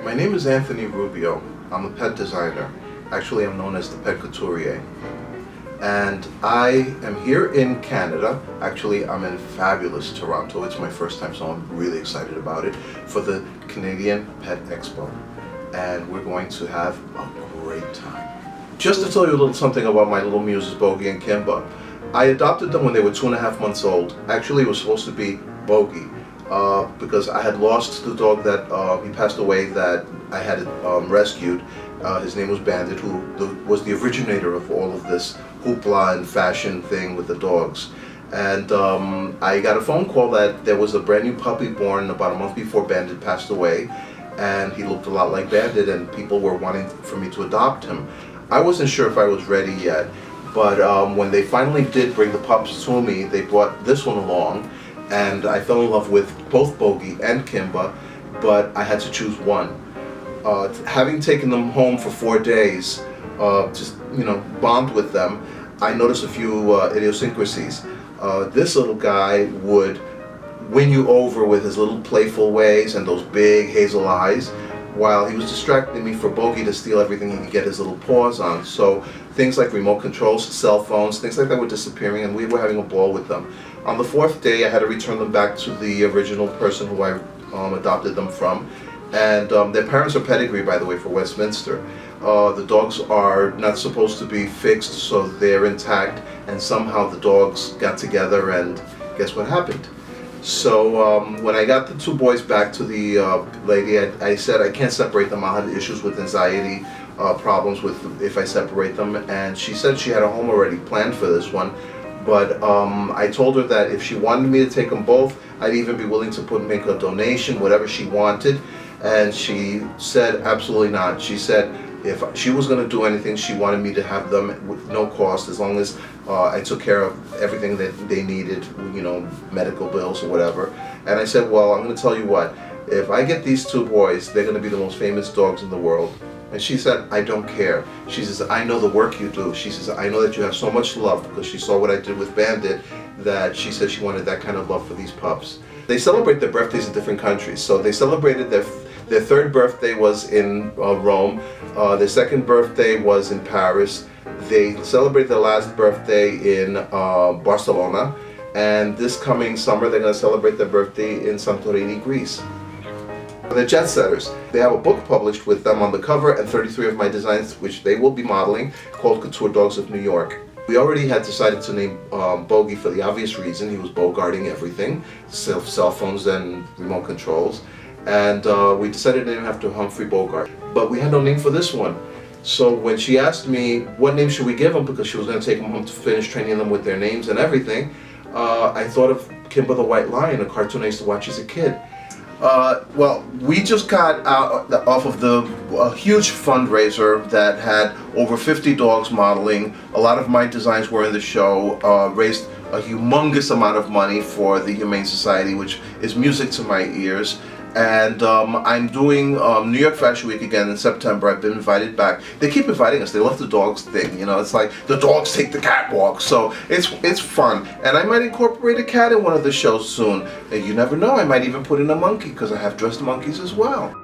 My name is Anthony Rubio. I'm a pet designer. Actually, I'm known as the Pet Couturier. And I am here in Canada. Actually, I'm in fabulous Toronto. It's my first time, so I'm really excited about it, for the Canadian Pet Expo. And we're going to have a great time. Just to tell you a little something about my little muses, Bogie and Kimba. I adopted them when they were 2.5 months old. Actually, it was supposed to be Bogie. Because I had lost the dog that he passed away that I had rescued. His name was Bandit, who was the originator of all of this hoopla and fashion thing with the dogs. And I got a phone call that there was a brand new puppy born about a month before Bandit passed away, and he looked a lot like Bandit, and people were wanting for me to adopt him. I wasn't sure if I was ready yet, but when they finally did bring the pups to me, they brought this one along. And I fell in love with both Bogie and Kimba, but I had to choose one. Having taken them home for 4 days, just bond with them, I noticed a few idiosyncrasies. This little guy would win you over with his little playful ways and those big hazel eyes, while he was distracting me for Bogie to steal everything he could get his little paws on. So things like remote controls, cell phones, things like that were disappearing, and we were having a ball with them. On the 4th day, I had to return them back to the original person who I adopted them from. And their parents are pedigree, by the way, for Westminster. The dogs are not supposed to be fixed, so they're intact, and somehow the dogs got together, and guess what happened? So when I got the 2 boys back to the lady, I said I can't separate them. I'll have issues with anxiety problems if I separate them. And she said she had a home already planned for this one. But I told her that if she wanted me to take them both, I'd even be willing to make a donation, whatever she wanted. And she said absolutely not. She said if she was going to do anything, she wanted me to have them with no cost, as long as I took care of everything that they needed, medical bills or whatever. And I said, well, I'm going to tell you what, if I get these 2 boys, they're going to be the most famous dogs in the world. And she said, I don't care. She says, I know the work you do. She says, I know that you have so much love, because she saw what I did with Bandit, that she said she wanted that kind of love for these pups. They celebrate their birthdays in different countries. So they celebrated their 3rd birthday was in Rome. Their 2nd birthday was in Paris. They celebrated their last birthday in Barcelona. And this coming summer, they're going to celebrate their birthday in Santorini, Greece. They're jet setters. They have a book published with them on the cover and 33 of my designs, which they will be modeling, called Couture Dogs of New York. We already had decided to name Bogie for the obvious reason. He was bogarting everything, cell phones and remote controls. And we decided to name him after Humphrey Bogart. But we had no name for this one. So when she asked me what name should we give him, because she was going to take him home to finish training them with their names and everything, I thought of Kimba the White Lion, a cartoon I used to watch as a kid. Well, we just got out off of the huge fundraiser that had over 50 dogs modeling. A lot of my designs were in the show, raised a humongous amount of money for the Humane Society, which is music to my ears. And I'm doing New York Fashion Week again in September. I've been invited back. They keep inviting us. They love the dogs thing. It's like the dogs take the catwalk. So it's fun. And I might incorporate a cat in one of the shows soon. And you never know. I might even put in a monkey, because I have dressed monkeys as well.